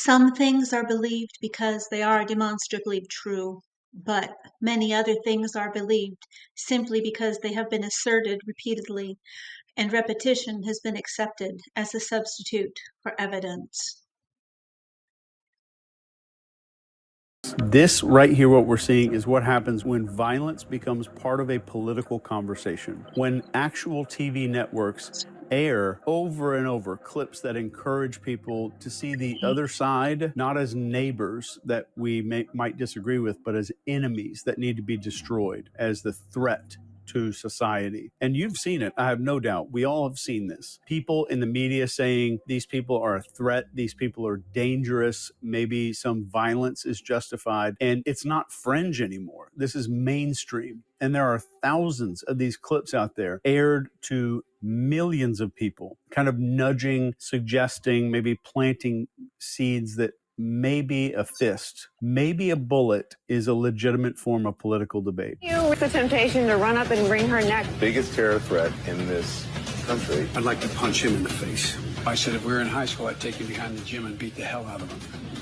Some things are believed because they are demonstrably true, but many other things are believed simply because they have been asserted repeatedly, and repetition has been accepted as a substitute for evidence. This right here, what we're seeing is what happens when violence becomes part of a political conversation. When actual TV networks air over and over clips that encourage people to see the other side not as neighbors that we might disagree with, but as enemies that need to be destroyed, as the threat to society. And you've seen it, I have no doubt. We all have seen this. People in the media saying these people are a threat, these people are dangerous, maybe some violence is justified. And it's not fringe anymore. This is mainstream. And there are thousands of these clips out there aired to millions of people, kind of nudging, suggesting, maybe planting seeds that maybe a fist, maybe a bullet is a legitimate form of political debate. You with the temptation to run up and wring her neck. Biggest terror threat in this country. I'd like to punch him in the face. I said if we were in high school, I'd take him behind the gym and beat the hell out of him.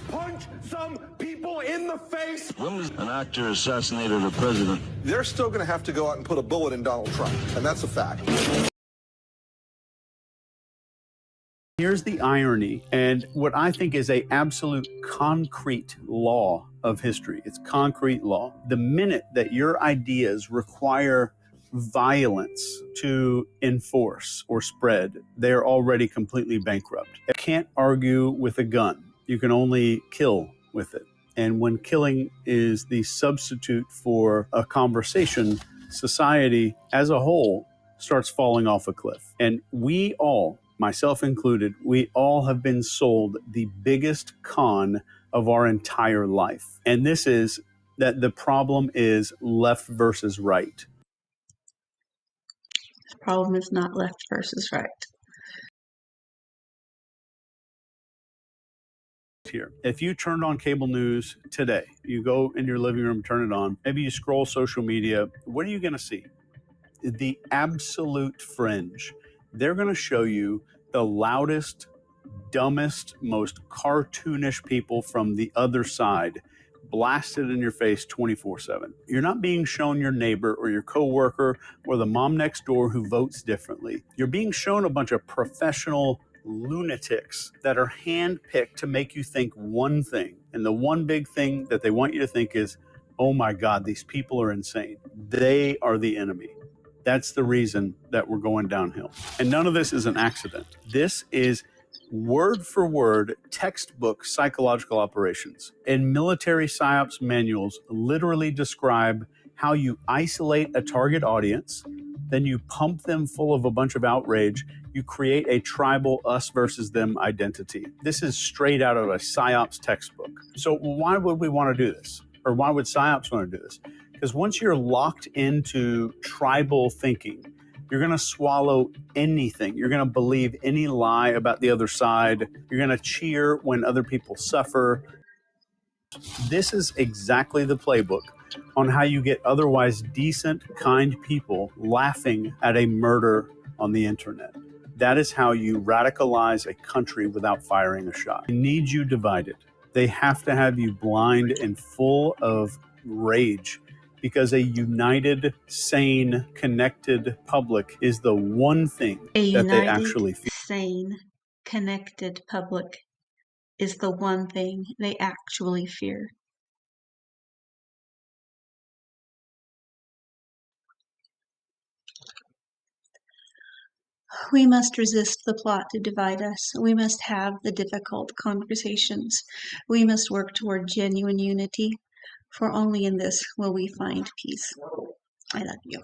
Punch some people in the face. When was an actor assassinated a president? They're still going to have to go out and put a bullet in Donald Trump, and that's a fact. Here's the irony, and what I think is a absolute concrete law of history. It's concrete law. The minute that your ideas require violence to enforce or spread, they're already completely bankrupt. You can't argue with a gun. You can only kill with it. And when killing is the substitute for a conversation, society as a whole starts falling off a cliff. And we all, myself included, we all have been sold the biggest con of our entire life. And this is that the problem is left versus right. The problem is not left versus right. Here, if you turned on cable news today, you go in your living room, turn it on, maybe you scroll social media, what are you going to see? The absolute fringe. They're going to show you the loudest, dumbest, most cartoonish people from the other side blasted in your face 24/7. You're not being shown your neighbor or your coworker or the mom next door who votes differently. You're being shown a bunch of professional lunatics that are handpicked to make you think one thing. And the one big thing that they want you to think is, oh my God, these people are insane. They are the enemy. That's the reason that we're going downhill. And none of this is an accident. This is word for word textbook psychological operations. And military psyops manuals literally describe how you isolate a target audience, then you pump them full of a bunch of outrage, you create a tribal us versus them identity. This is straight out of a psyops textbook. So why would we want to do this? Or why would psyops want to do this? Because once you're locked into tribal thinking, you're going to swallow anything. You're going to believe any lie about the other side. You're going to cheer when other people suffer. This is exactly the playbook on how you get otherwise decent, kind people laughing at a murder on the internet. That is how you radicalize a country without firing a shot. They need you divided. They have to have you blind and full of rage, because a united, sane, connected public is the one thing that they actually feel. Sane, connected public is the one thing they actually fear. We must resist the plot to divide us. We must have the difficult conversations. We must work toward genuine unity, for only in this will we find peace. I love you.